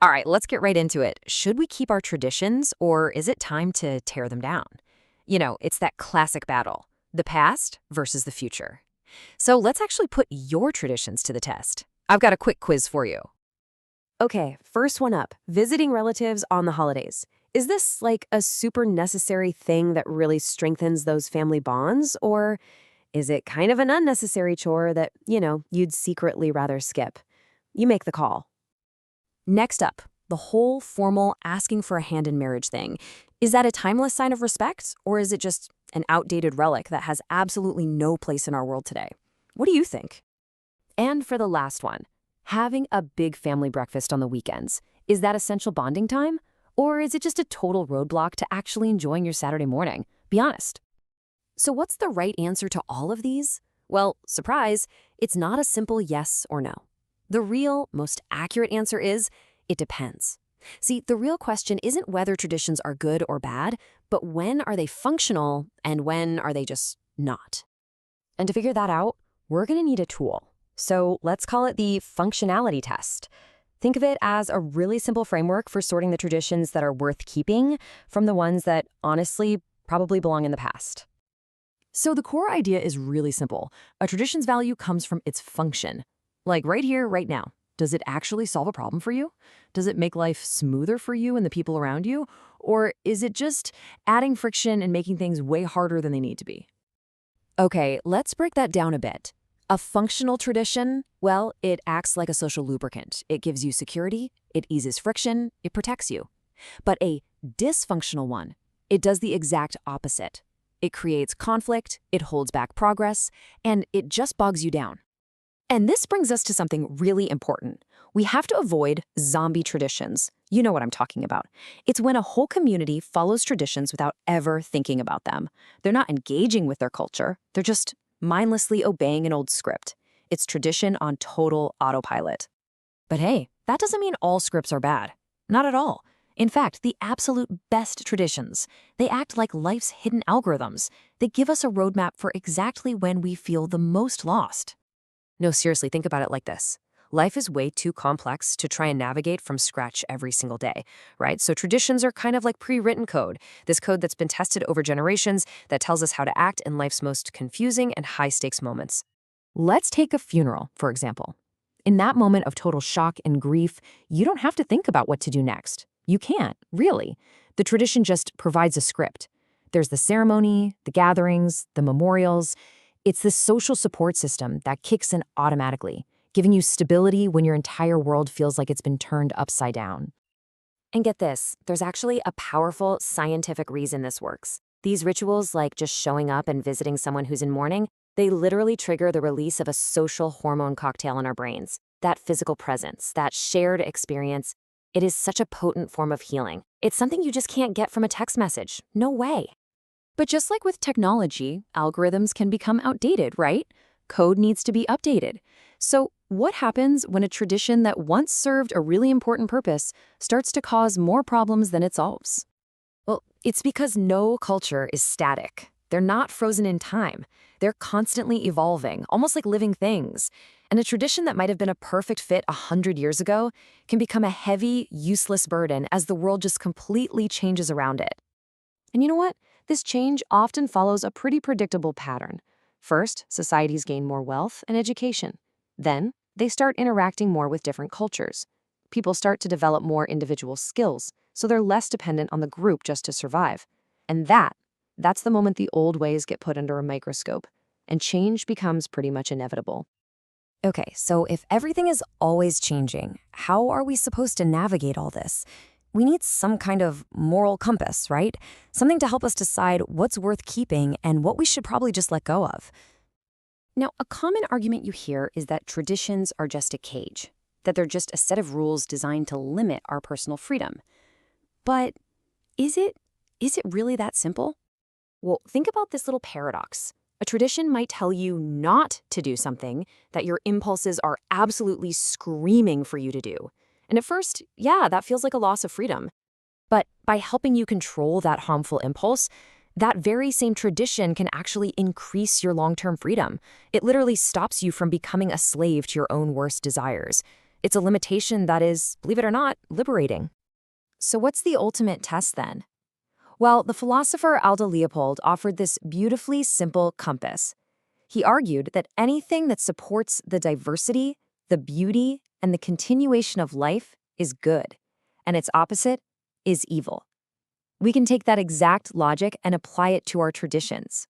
All right, let's get right into it. Should we keep our traditions, or is it time to tear them down? It's that classic battle, the past versus the future. So let's actually put your traditions to the test. I've got a quick quiz for you. Okay, first one up, visiting relatives on the holidays. Is this like a super necessary thing that really strengthens those family bonds? Or is it kind of an unnecessary chore that, you'd secretly rather skip? You make the call. Next up, the whole formal asking for a hand in marriage thing. Is that a timeless sign of respect, or is it just an outdated relic that has absolutely no place in our world today? What do you think? And for the last one, having a big family breakfast on the weekends. Is that essential bonding time? Or is it just a total roadblock to actually enjoying your Saturday morning? Be honest. So what's the right answer to all of these? Well, surprise, it's not a simple yes or no. The real, most accurate answer is, it depends. See, the real question isn't whether traditions are good or bad, but when are they functional and when are they just not? And to figure that out, we're going to need a tool. So let's call it the functionality test. Think of it as a really simple framework for sorting the traditions that are worth keeping from the ones that, honestly, probably belong in the past. So the core idea is really simple. A tradition's value comes from its function. Like right here, right now. Does it actually solve a problem for you? Does it make life smoother for you and the people around you? Or is it just adding friction and making things way harder than they need to be? Okay, let's break that down a bit. A functional tradition, well, it acts like a social lubricant. It gives you security, it eases friction, it protects you. But a dysfunctional one, it does the exact opposite. It creates conflict, it holds back progress, and it just bogs you down. And this brings us to something really important. We have to avoid zombie traditions. You know what I'm talking about. It's when a whole community follows traditions without ever thinking about them. They're not engaging with their culture. They're just mindlessly obeying an old script. It's tradition on total autopilot. But hey, that doesn't mean all scripts are bad. Not at all. In fact, the absolute best traditions, they act like life's hidden algorithms. They give us a roadmap for exactly when we feel the most lost. No, seriously, think about it like this. Life is way too complex to try and navigate from scratch every single day, right? So traditions are kind of like pre-written code, this code that's been tested over generations that tells us how to act in life's most confusing and high-stakes moments. Let's take a funeral, for example. In that moment of total shock and grief, you don't have to think about what to do next. You can't, really. The tradition just provides a script. There's the ceremony, the gatherings, the memorials. It's this social support system that kicks in automatically, giving you stability when your entire world feels like it's been turned upside down. And get this, there's actually a powerful scientific reason this works. These rituals, like just showing up and visiting someone who's in mourning, they literally trigger the release of a social hormone cocktail in our brains. That physical presence, that shared experience, it is such a potent form of healing. It's something you just can't get from a text message. No way. But just like with technology, algorithms can become outdated, right? Code needs to be updated. So what happens when a tradition that once served a really important purpose starts to cause more problems than it solves? Well, it's because no culture is static. They're not frozen in time. They're constantly evolving, almost like living things. And a tradition that might have been a perfect fit 100 years ago can become a heavy, useless burden as the world just completely changes around it. And you know what? This change often follows a pretty predictable pattern. First, societies gain more wealth and education. Then, they start interacting more with different cultures. People start to develop more individual skills, so they're less dependent on the group just to survive. And that's the moment the old ways get put under a microscope, and change becomes pretty much inevitable. Okay, so if everything is always changing, how are we supposed to navigate all this? We need some kind of moral compass, right? Something to help us decide what's worth keeping and what we should probably just let go of. Now, a common argument you hear is that traditions are just a cage, that they're just a set of rules designed to limit our personal freedom. But is it really that simple? Well, think about this little paradox. A tradition might tell you not to do something that your impulses are absolutely screaming for you to do. And at first, yeah, that feels like a loss of freedom. But by helping you control that harmful impulse, that very same tradition can actually increase your long-term freedom. It literally stops you from becoming a slave to your own worst desires. It's a limitation that is, believe it or not, liberating. So what's the ultimate test then? Well, the philosopher Aldo Leopold offered this beautifully simple compass. He argued that anything that supports the diversity, the beauty, and the continuation of life is good, and its opposite is evil. We can take that exact logic and apply it to our traditions.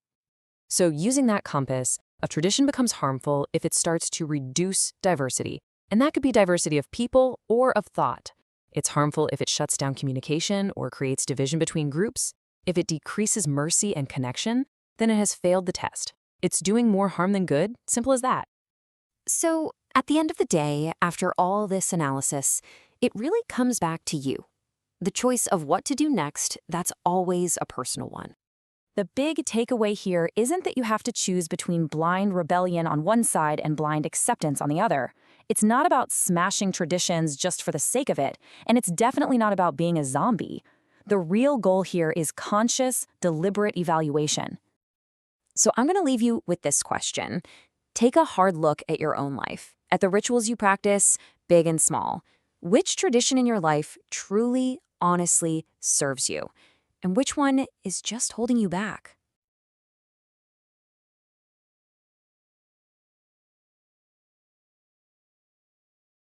So using that compass, a tradition becomes harmful if it starts to reduce diversity, and that could be diversity of people or of thought. It's harmful if it shuts down communication or creates division between groups. If it decreases mercy and connection, then it has failed the test. It's doing more harm than good, simple as that. So, at the end of the day, after all this analysis, it really comes back to you. The choice of what to do next, that's always a personal one. The big takeaway here isn't that you have to choose between blind rebellion on one side and blind acceptance on the other. It's not about smashing traditions just for the sake of it, and it's definitely not about being a zombie. The real goal here is conscious, deliberate evaluation. So I'm going to leave you with this question. Take a hard look at your own life, at the rituals you practice, big and small. Which tradition in your life truly, honestly serves you? And which one is just holding you back?